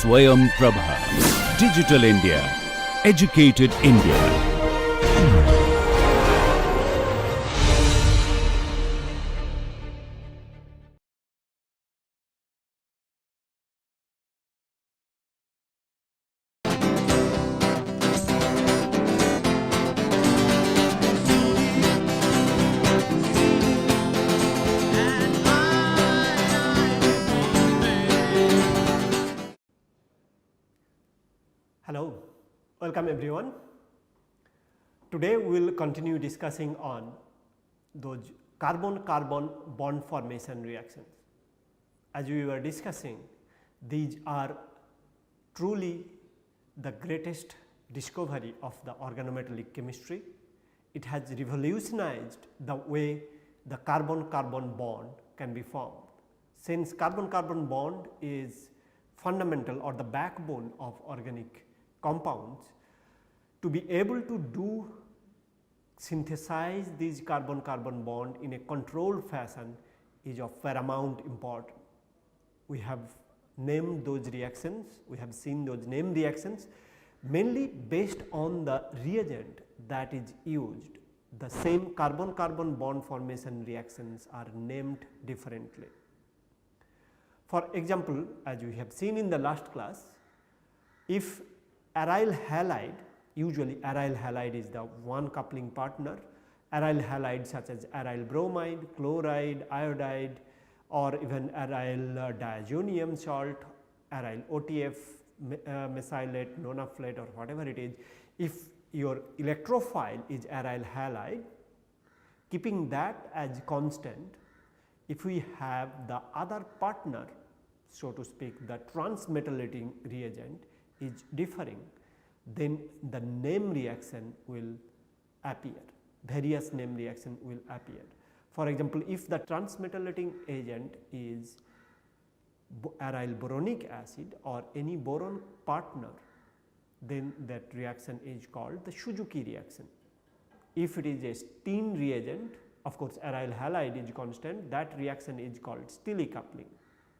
Swayam Prabha. Digital India. Educated India. Hello, welcome everyone. Today we will continue discussing on those carbon-carbon bond formation reactions. As we were discussing, these are truly the greatest discovery of the organometallic chemistry. It has revolutionized the way the carbon-carbon bond can be formed. Since carbon-carbon bond is fundamental or the backbone of organic compounds, to be able to synthesize these carbon-carbon bond in a controlled fashion is of paramount importance. We have named those reactions, we have seen those named reactions mainly based on the reagent that is used. The same carbon-carbon bond formation reactions are named differently. For example, as we have seen in the last class, if aryl halide, usually aryl halide is the one coupling partner, aryl halide such as aryl bromide, chloride, iodide or even aryl diazonium salt, aryl OTF, mesylate, nonaflate or whatever it is, if your electrophile is aryl halide, keeping that as constant, if we have the other partner, so to speak, the transmetalliting reagent is differing, then the name reaction will appear, various name reaction will appear. For example, if the transmetalliting agent is aryl boronic acid or any boron partner, then that reaction is called the Suzuki reaction. If it is a Steen reagent, of course, aryl halide is constant, that reaction is called Stille coupling.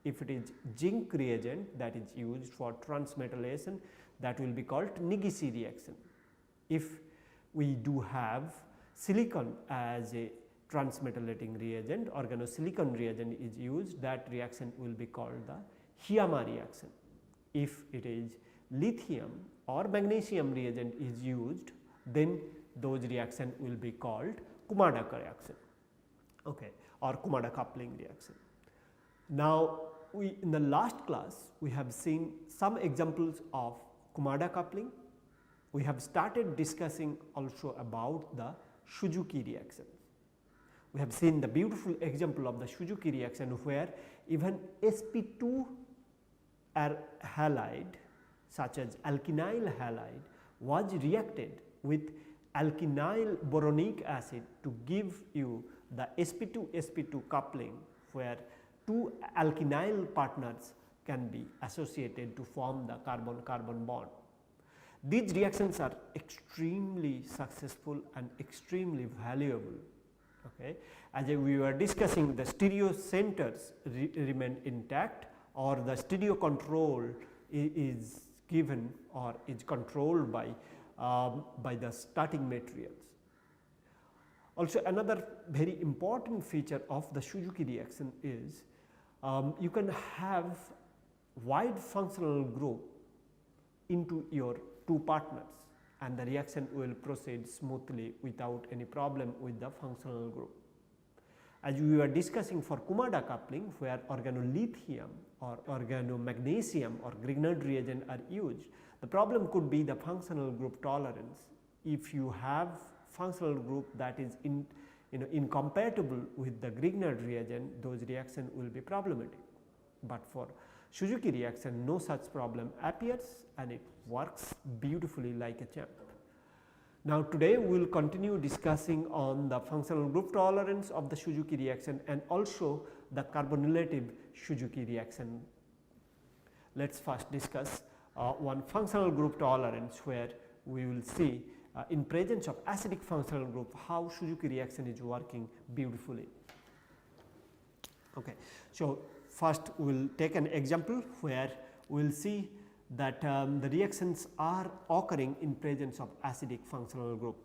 If it is zinc reagent that is used for transmetallation, that will be called Nigisi reaction. If we do have silicon as a transmetallating reagent, organosilicon reagent is used, that reaction will be called the Hiyama reaction. If it is lithium or magnesium reagent is used, then those reaction will be called Kumada reaction, okay, or Kumada coupling reaction. Now, in the last class we have seen some examples of Kumada coupling. We have started discussing also about the Suzuki reaction. We have seen the beautiful example of the Suzuki reaction where even sp2 halide such as alkynyl halide was reacted with alkynyl boronic acid to give you the sp2 coupling, where two alkynyl partners can be associated to form the carbon-carbon bond. These reactions are extremely successful and extremely valuable. Okay. As we were discussing, the stereo centers remain intact, or the stereo control is given or is controlled by the starting materials. Also, another very important feature of the Suzuki reaction is you can have wide functional group into your two partners and the reaction will proceed smoothly without any problem with the functional group. As we were discussing for Kumada coupling, where organolithium or organomagnesium or Grignard reagent are used, the problem could be the functional group tolerance. If you have functional group that is incompatible with the Grignard reagent, those reaction will be problematic. But for Suzuki reaction, no such problem appears and it works beautifully like a champ. Now, today we will continue discussing on the functional group tolerance of the Suzuki reaction and also the carbonylative Suzuki reaction. Let us first discuss one functional group tolerance, where we will see in presence of acidic functional group how Suzuki reaction is working beautifully. Okay. So, first we will take an example where we will see that the reactions are occurring in presence of acidic functional group.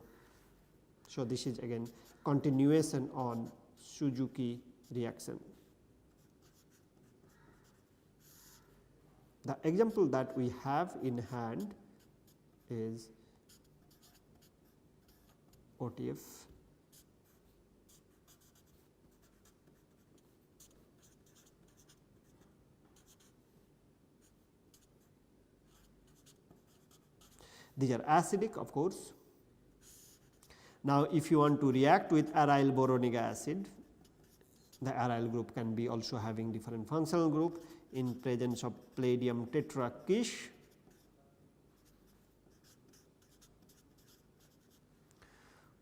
So, this is again continuation on Suzuki reaction. The example that we have in hand is OTF. These are acidic, of course. Now, if you want to react with aryl boronic acid, the aryl group can be also having different functional group in presence of palladium tetrakish.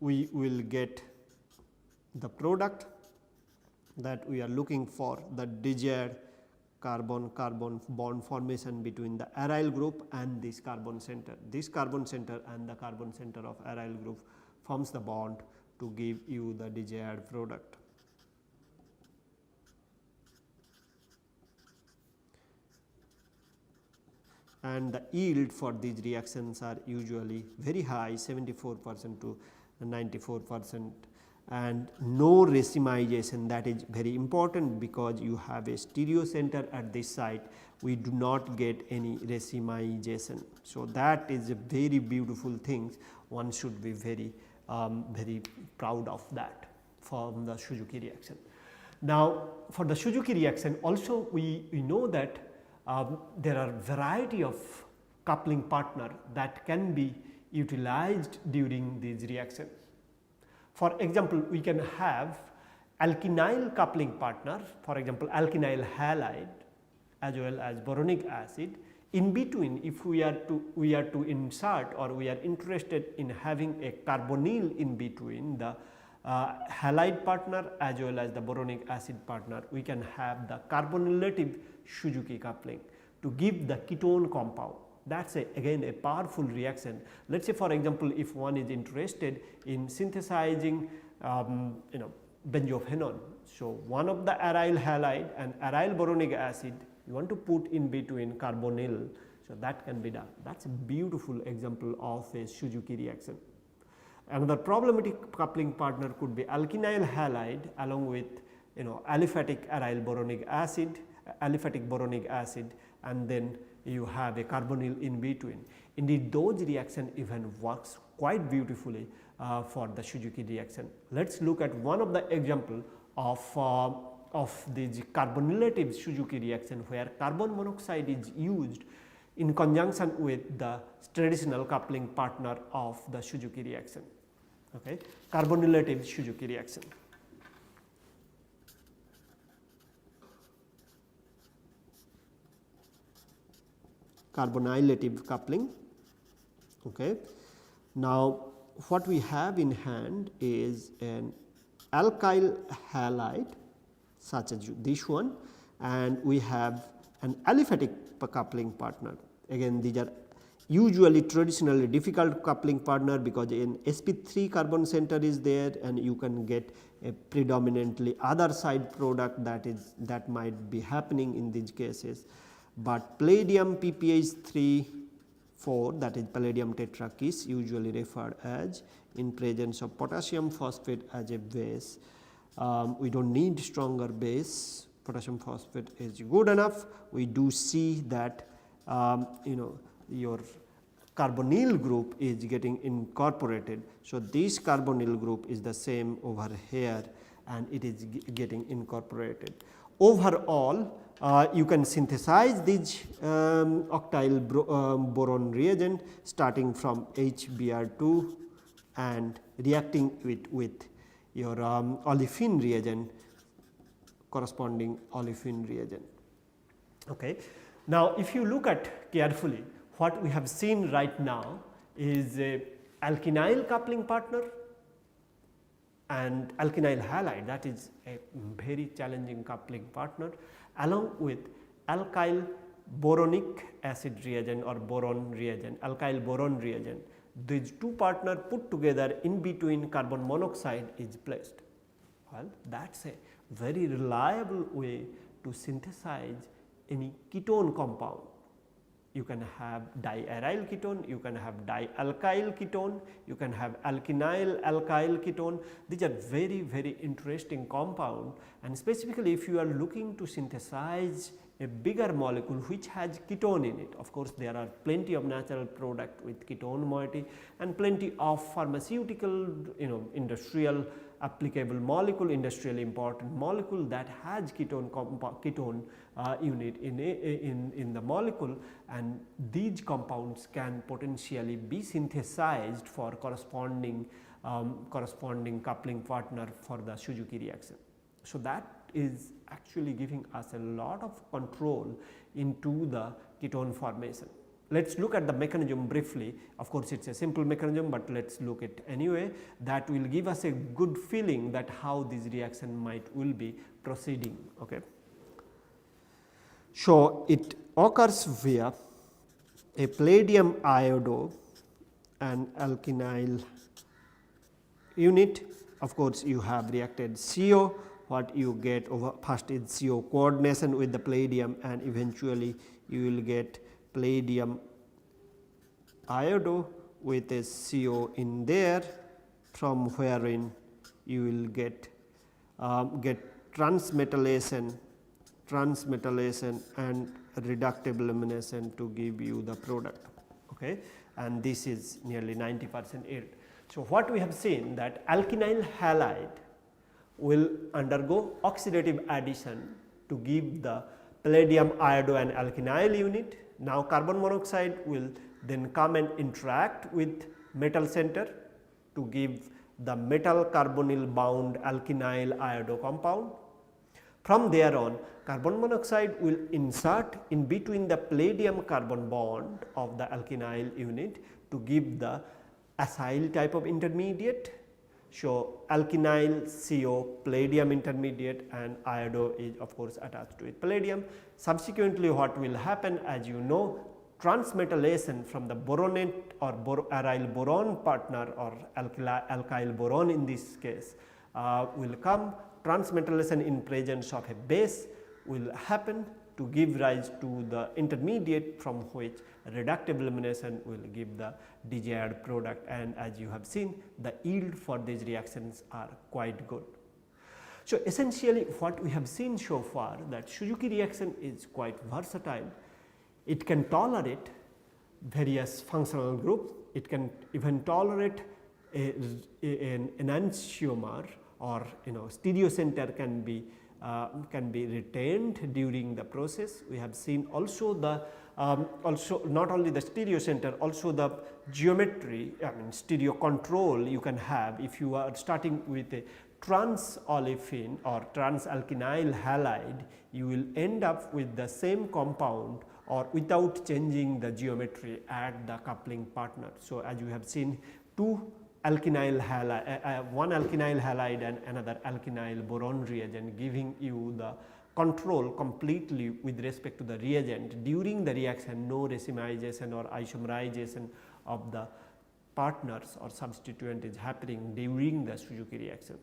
We will get the product that we are looking for, the desired carbon-carbon bond formation between the aryl group and this carbon center. This carbon center and the carbon center of aryl group forms the bond to give you the desired product. And the yield for these reactions are usually very high, 74% to 94%, and no racemization. That is very important because you have a stereo center at this site, we do not get any racemization. So, that is a very beautiful thing, one should be very proud of that from the Suzuki reaction. Now, for the Suzuki reaction also we know that there are variety of coupling partner that can be utilized during these reactions. For example, we can have alkynyl coupling partner, for example, alkynyl halide as well as boronic acid. In between, if we are to insert or we are interested in having a carbonyl in between the halide partner as well as the boronic acid partner, we can have the carbonylative Suzuki coupling to give the ketone compound. That is again a powerful reaction. Let us say for example, if one is interested in synthesizing benzophenone. So, one of the aryl halide and aryl boronic acid you want to put in between carbonyl. So, that can be done. That is a beautiful example of a Suzuki reaction. Another problematic coupling partner could be alkynyl halide along with aliphatic aryl boronic acid, aliphatic boronic acid, and then you have a carbonyl in between. Indeed, those reaction even works quite beautifully for the Suzuki reaction. Let us look at one of the example of this carbonylative Suzuki reaction, where carbon monoxide is used in conjunction with the traditional coupling partner of the Suzuki reaction. Okay. Carbonylative Suzuki reaction. Carbonylative coupling. Okay. Now, what we have in hand is an alkyl halide such as this one, and we have an aliphatic coupling partner. Again, these are usually traditionally difficult coupling partner because in sp3 carbon center is there, and you can get a predominantly other side product that might be happening in these cases. But palladium PPH3 4, that is palladium tetrakish, usually referred as in presence of potassium phosphate as a base. We do not need stronger base, potassium phosphate is good enough. We do see that your carbonyl group is getting incorporated. So, this carbonyl group is the same over here and it is getting incorporated. Overall, you can synthesize this octyl boron reagent starting from HBr2 and reacting with your olefin reagent, corresponding olefin reagent. Okay. Now, if you look at carefully, what we have seen right now is a alkynyl coupling partner and alkynyl halide, that is a very challenging coupling partner, along with alkyl boronic acid reagent or boron reagent, alkyl boron reagent. These two partners put together in between carbon monoxide is placed. Well, that is a very reliable way to synthesize any ketone compound. You can have diaryl ketone, you can have dialkyl ketone, you can have alkenyl alkyl ketone. These are very, very interesting compound, and specifically if you are looking to synthesize a bigger molecule which has ketone in it. Of course, there are plenty of natural product with ketone moiety and plenty of pharmaceutical, industrial applicable molecule, industrially important molecule that has ketone unit in the molecule, and these compounds can potentially be synthesized for corresponding coupling partner for the Suzuki reaction. So, that is actually giving us a lot of control into the ketone formation. Let us look at the mechanism briefly. Of course, it is a simple mechanism, but let us look at anyway. That will give us a good feeling that how this reaction will be proceeding. Okay. So, it occurs via a palladium iodo and alkenyl unit. Of course, you have reacted CO. What you get over first is CO coordination with the palladium, and eventually you will get palladium iodo with a CO in there, from wherein you will get transmetallation and reductive elimination to give you the product. Okay. And this is nearly 90% yield. So, what we have seen that alkenyl halide will undergo oxidative addition to give the palladium iodo and alkenyl unit. Now, carbon monoxide will then come and interact with metal center to give the metal carbonyl bound alkenyl iodo compound. From there on, carbon monoxide will insert in between the palladium carbon bond of the alkenyl unit to give the acyl type of intermediate. So, alkenyl CO palladium intermediate, and iodo is of course attached to it palladium. Subsequently, what will happen, as you know, transmetallation from the boronate or aryl boron partner or alkyl boron in this case will come. Transmetallation in presence of a base will happen to give rise to the intermediate, from which reductive elimination will give the desired product, and as you have seen, the yield for these reactions are quite good. So, essentially what we have seen so far, that Suzuki reaction is quite versatile. It can tolerate various functional groups, it can even tolerate an enantiomer, or stereocenter can be retained during the process. We have seen also the also not only the stereocenter, also the geometry, stereo control you can have if you are starting with a trans olefin or trans alkenyl halide, you will end up with the same compound or without changing the geometry at the coupling partner. So, as you have seen, two alkenyl halide, one alkenyl halide and another alkenyl boron reagent, giving you the control completely with respect to the reagent during the reaction, no racemization or isomerization of the partners or substituent is happening during the Suzuki reaction.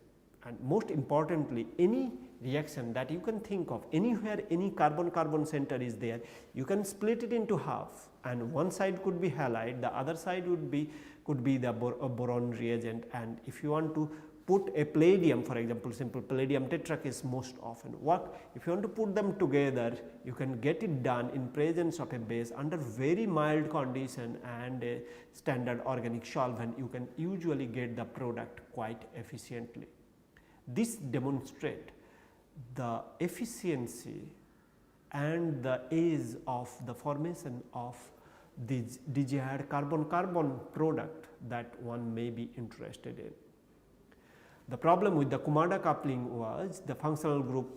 And most importantly, any reaction that you can think of, anywhere any carbon-carbon center is there, you can split it into half, and one side could be halide, the other side could be the boron reagent. And if you want to put a palladium, for example, simple palladium tetrakis most often work. If you want to put them together, you can get it done in presence of a base under very mild condition and a standard organic solvent. You can usually get the product quite efficiently. This demonstrates the efficiency and the ease of the formation of the desired carbon-carbon product that one may be interested in. The problem with the Kumada coupling was the functional group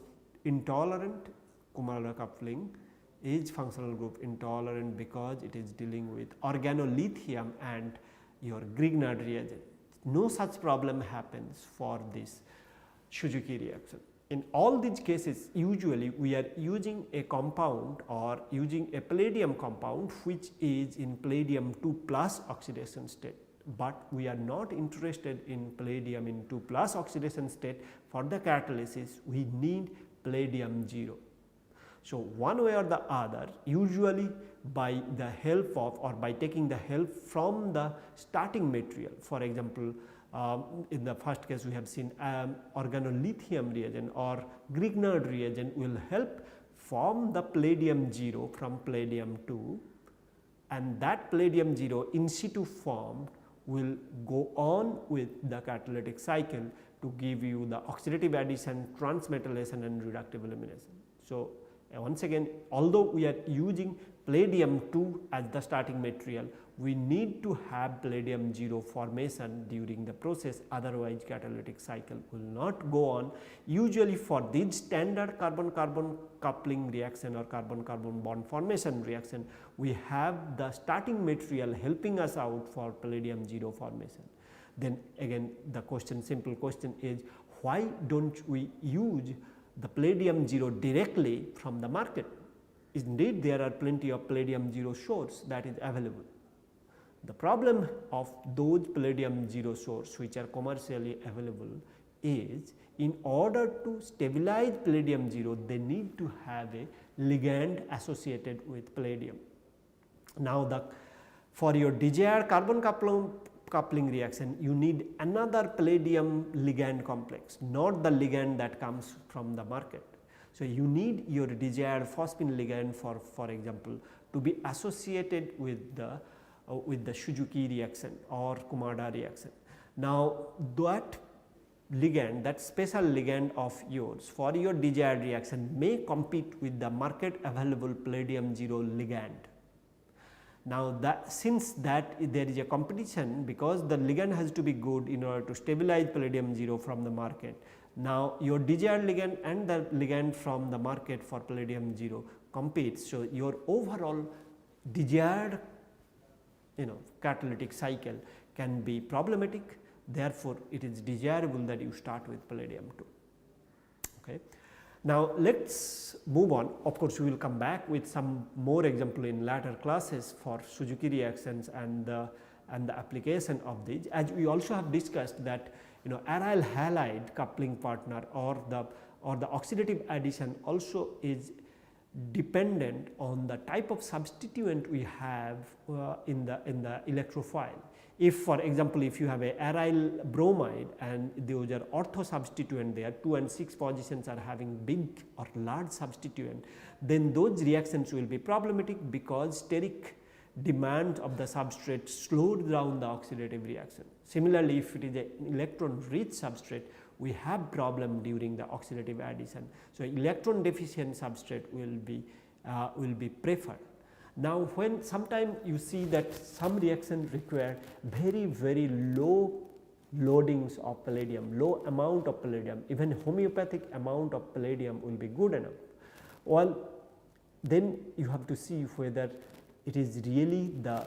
intolerant. Kumada coupling is functional group intolerant because it is dealing with organolithium and your Grignard reagent. No such problem happens for this Suzuki reaction. In all these cases, usually we are using a compound or using a palladium compound which is in palladium 2+ oxidation state, but we are not interested in palladium in 2+ oxidation state. For the catalysis, we need palladium 0. So, one way or the other, usually by the help of or by taking the help from the starting material. For example, in the first case we have seen organolithium reagent or Grignard reagent will help form the palladium 0 from palladium 2, and that palladium 0 in situ form will go on with the catalytic cycle to give you the oxidative addition, transmetallation and reductive elimination. So, once again, although we are using palladium 2 as the starting material, we need to have palladium 0 formation during the process, otherwise catalytic cycle will not go on. Usually for these standard carbon-carbon coupling reaction or carbon-carbon bond formation reaction, we have the starting material helping us out for palladium 0 formation. Then again the question, simple question is, why don't we use the palladium 0 directly from the market? Indeed, there are plenty of palladium 0 source that is available. The problem of those palladium 0 source which are commercially available is, in order to stabilize palladium 0, they need to have a ligand associated with palladium. Now, for your desired carbon coupling reaction, you need another palladium ligand complex, not the ligand that comes from the market. So, you need your desired phosphine ligand for example to be associated with the Suzuki reaction or Kumada reaction. Now, that ligand, that special ligand of yours for your desired reaction may compete with the market available palladium 0 ligand. Now, since that there is a competition, because the ligand has to be good in order to stabilize palladium 0 from the market. Now, your desired ligand and the ligand from the market for palladium 0 competes. So, your overall desired catalytic cycle can be problematic. Therefore, it is desirable that you start with palladium 2. Okay. Now, let us move on. Of course, we will come back with some more example in later classes for Suzuki reactions and the application of these, as we also have discussed that aryl halide coupling partner or the oxidative addition also is dependent on the type of substituent we have in the electrophile. If, for example, if you have a aryl bromide and those are ortho substituent there, 2 and 6 positions are having big or large substituent, then those reactions will be problematic because steric demand of the substrate slows down the oxidative reaction. Similarly, if it is an electron rich substrate, we have problem during the oxidative addition. So, electron deficient substrate will be preferred. Now, when sometime you see that some reactions require very low loadings of palladium, low amount of palladium, even homeopathic amount of palladium will be good enough. Well, then you have to see whether it is really the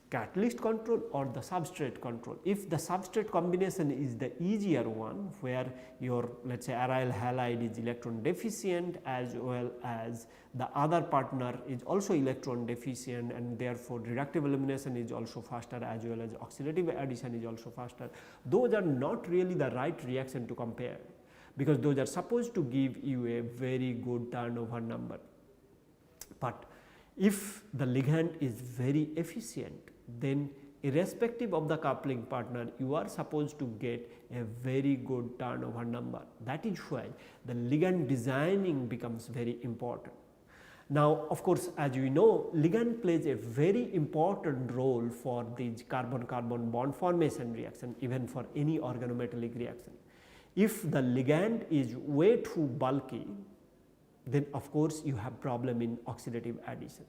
catalyst control or the substrate control. If the substrate combination is the easier one, where your, let us say, aryl halide is electron deficient as well as the other partner is also electron deficient, and therefore reductive elimination is also faster as well as oxidative addition is also faster, those are not really the right reaction to compare, because those are supposed to give you a very good turnover number. But if the ligand is very efficient, then irrespective of the coupling partner, you are supposed to get a very good turnover number. That is why the ligand designing becomes very important. Now, of course, as you know, ligand plays a very important role for these carbon-carbon bond formation reaction, even for any organometallic reaction. If the ligand is way too bulky, then of course you have problem in oxidative addition.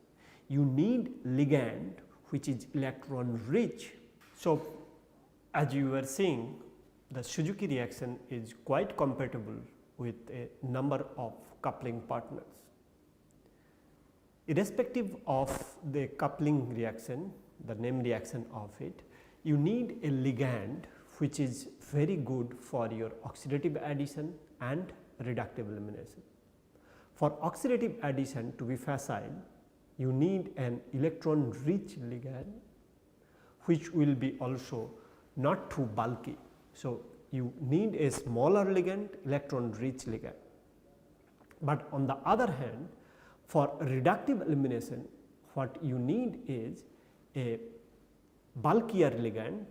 You need ligand which is electron rich. So, as you were seeing, the Suzuki reaction is quite compatible with a number of coupling partners. Irrespective of the coupling reaction, the name reaction of it, you need a ligand which is very good for your oxidative addition and reductive elimination. For oxidative addition to be facile, you need an electron rich ligand which will be also not too bulky. So, you need a smaller ligand, electron rich ligand. But on the other hand, for reductive elimination, what you need is a bulkier ligand,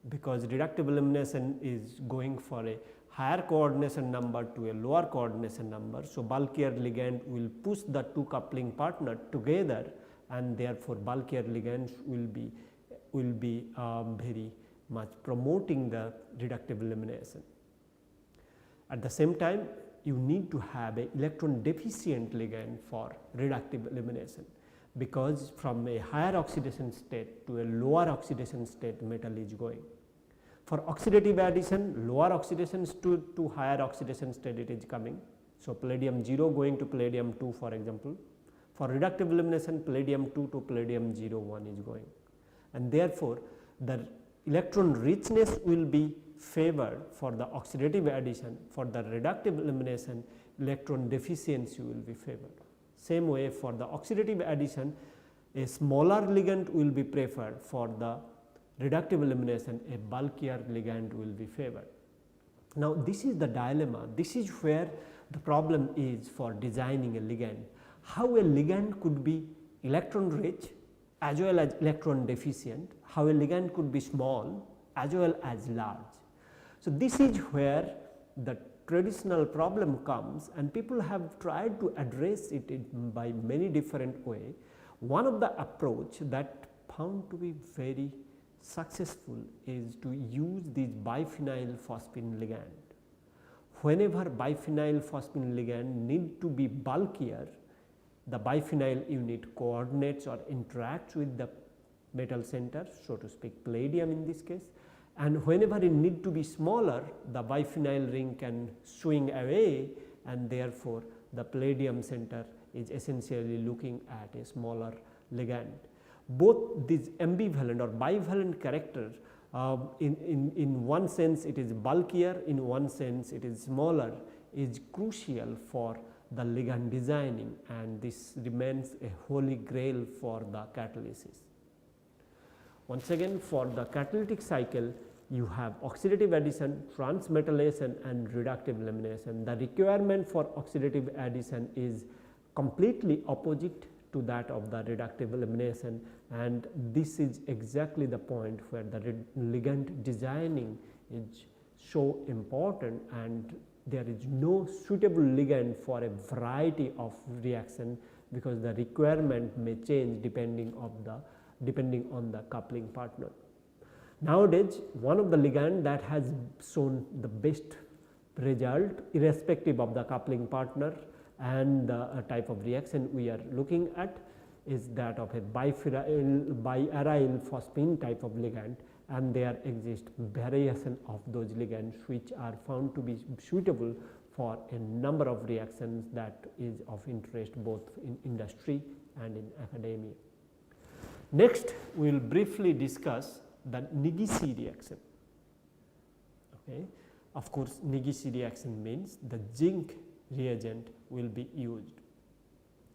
because reductive elimination is going for a higher coordination number to a lower coordination number. So, bulkier ligand will push the two coupling partner together, and therefore, bulkier ligands will be very much promoting the reductive elimination. At the same time, you need to have a electron deficient ligand for reductive elimination, because from a higher oxidation state to a lower oxidation state metal is going. For oxidative addition, lower oxidations to higher oxidation state it is coming. So, palladium 0 going to palladium 2 for example. For reductive elimination, palladium 2 to palladium 0 1 is going, and therefore, the electron richness will be favored for the oxidative addition. For the reductive elimination, electron deficiency will be favored. Same way, for the oxidative addition, a smaller ligand will be preferred. For the reductive elimination, a bulkier ligand will be favored. Now, this is the dilemma, this is where the problem is for designing a ligand. How a ligand could be electron rich as well as electron deficient, how a ligand could be small as well as large. So, this is where the traditional problem comes, and people have tried to address it by many different ways. One of the approach that found to be very successful is to use this biphenyl phosphine ligand. Whenever biphenyl phosphine ligand need to be bulkier, the biphenyl unit coordinates or interacts with the metal center, so to speak palladium in this case, and whenever it need to be smaller, the biphenyl ring can swing away, and therefore, the palladium center is essentially looking at a smaller ligand. Both these ambivalent or bivalent characters, in one sense it is bulkier, in one sense it is smaller, is crucial for the ligand designing, and this remains a holy grail for the catalysis. Once again, for the catalytic cycle, you have oxidative addition, transmetallation and reductive elimination. The requirement for oxidative addition is completely opposite to that of the reductive elimination, and this is exactly the point where the ligand designing is so important, and there is no suitable ligand for a variety of reaction, because the requirement may change depending on the coupling partner. Nowadays, one of the ligand that has shown the best result irrespective of the coupling partner and the type of reaction we are looking at is that of a biaryl phosphine type of ligand, and there exist variation of those ligands which are found to be suitable for a number of reactions that is of interest both in industry and in academia. Next, we will briefly discuss the Nigisi reaction. Okay. Of course, Nigisi reaction means the zinc reagent will be used.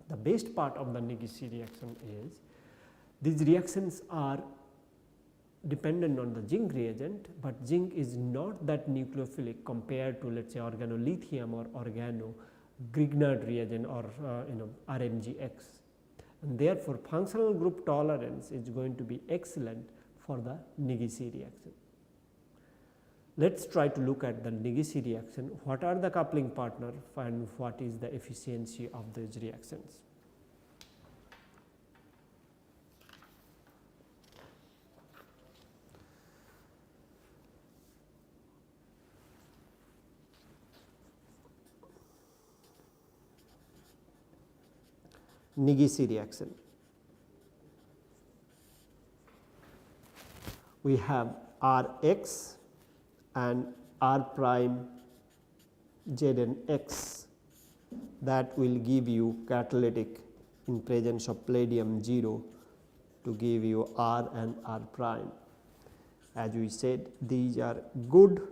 The best part of the Nigisi reaction is these reactions are dependent on the zinc reagent, but zinc is not that nucleophilic compared to let us say organolithium or organo-Grignard reagent or RMGX, and therefore, functional group tolerance is going to be excellent for the Nigisi reaction. Let us try to look at the Nigisi reaction, what are the coupling partner and what is the efficiency of these reactions. Nigisi reaction. We have Rx and R prime Zn(x) that will give you catalytic in presence of palladium 0 to give you R and R prime. As we said, these are good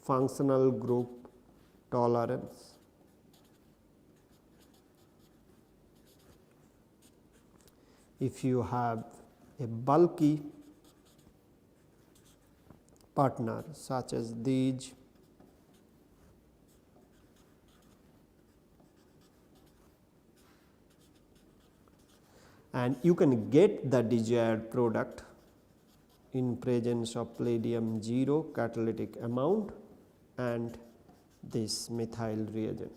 functional group tolerance. If you have a bulky partner such as these, and you can get the desired product in presence of palladium 0 catalytic amount and this methyl reagent.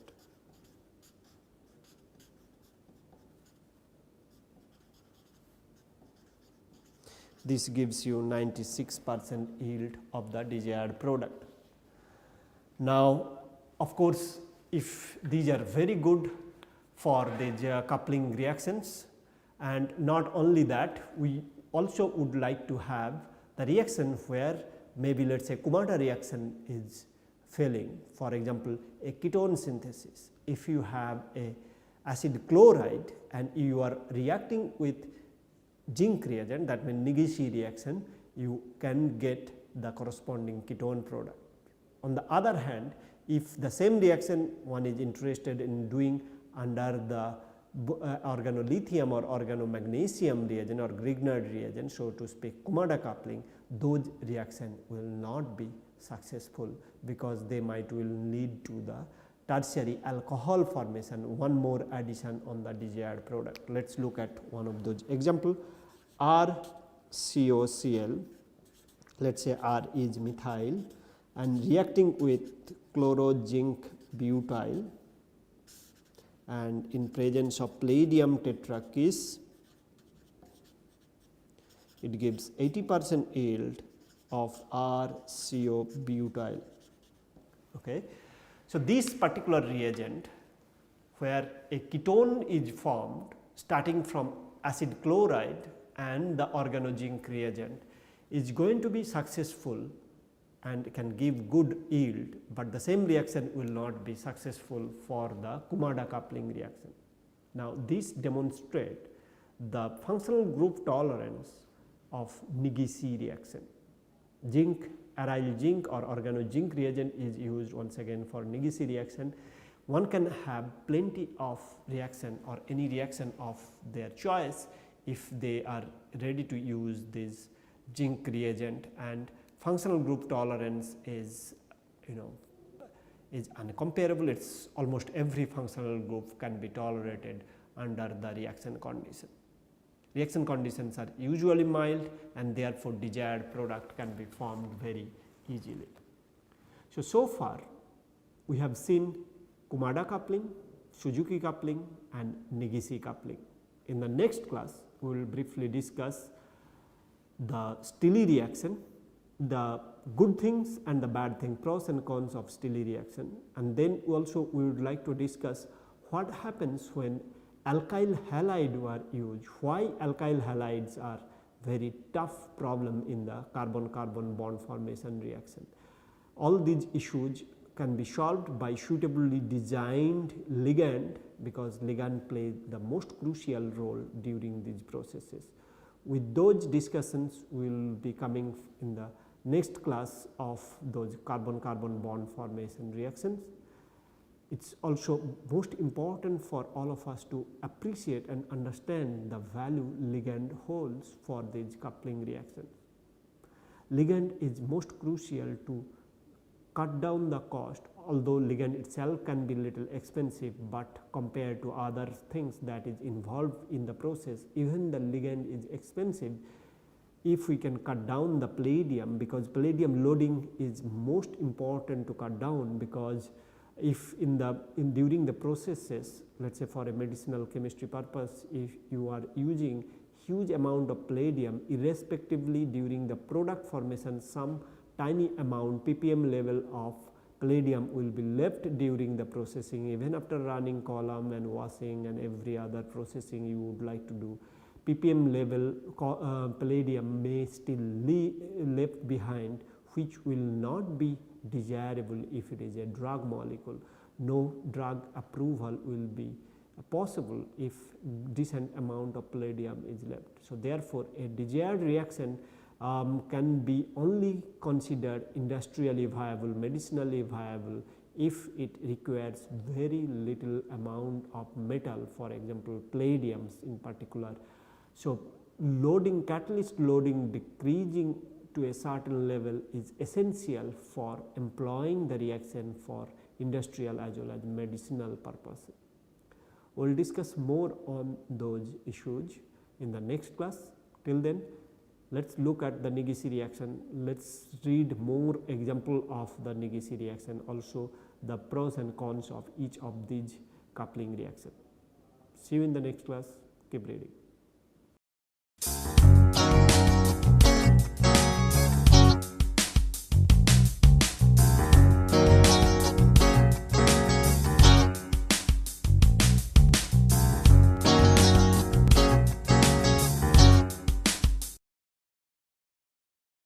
This gives you 96% yield of the desired product. Now, of course, if these are very good for these coupling reactions, and not only that, we also would like to have the reaction where maybe let us say Kumada reaction is failing. For example, a ketone synthesis, if you have a acid chloride and you are reacting with zinc reagent, that means Nigisi reaction, you can get the corresponding ketone product. On the other hand, if the same reaction one is interested in doing under the organolithium or organomagnesium reagent or Grignard reagent, so to speak Kumada coupling, those reaction will not be successful because they will lead to the tertiary alcohol formation, one more addition on the desired product. Let us look at one of those example. RCOCl, let us say R is methyl and reacting with chloro zinc butyl and in presence of palladium tetrakis, it gives 80% yield of RCO butyl. Okay. So, this particular reagent where a ketone is formed starting from acid chloride and the organozinc reagent is going to be successful and can give good yield, but the same reaction will not be successful for the Kumada coupling reaction. Now, this demonstrates the functional group tolerance of Nigisi reaction. Zinc, aryl zinc or organozinc reagent is used once again for Nigisi reaction. One can have plenty of reaction or any reaction of their choice if they are ready to use this zinc reagent, and functional group tolerance is is uncomparable. It is almost every functional group can be tolerated under the reaction condition. Reaction conditions are usually mild and therefore, desired product can be formed very easily. So far we have seen Kumada coupling, Suzuki coupling and Nigisi coupling. In the next class, we will briefly discuss the Stille reaction, the good things and the bad thing, pros and cons of Stille reaction, and then also we would like to discuss what happens when alkyl halide were used, why alkyl halides are very tough problem in the carbon-carbon bond formation reaction. All these issues can be solved by suitably designed ligand, because ligand play the most crucial role during these processes. With those discussions, we will be coming in the next class of those carbon-carbon bond formation reactions. It is also most important for all of us to appreciate and understand the value ligand holds for these coupling reactions. Ligand is most crucial to cut down the cost, although ligand itself can be little expensive, but compared to other things that is involved in the process, even the ligand is expensive. If we can cut down the palladium, because palladium loading is most important to cut down, because if during the processes, let us say for a medicinal chemistry purpose, if you are using huge amount of palladium, irrespectively during the product formation some tiny amount ppm level of palladium will be left during the processing, even after running column and washing and every other processing you would like to do. ppm level palladium may still left behind, which will not be desirable if it is a drug molecule. No drug approval will be possible if decent amount of palladium is left. So, therefore, a desired reaction can be only considered industrially viable, medicinally viable if it requires very little amount of metal, for example, palladiums in particular. So, loading, catalyst loading decreasing to a certain level is essential for employing the reaction for industrial as well as medicinal purposes. We will discuss more on those issues in the next class. Till then, let us look at the Negishi reaction. Let us read more example of the Negishi reaction, also the pros and cons of each of these coupling reaction. See you in the next class. Keep reading.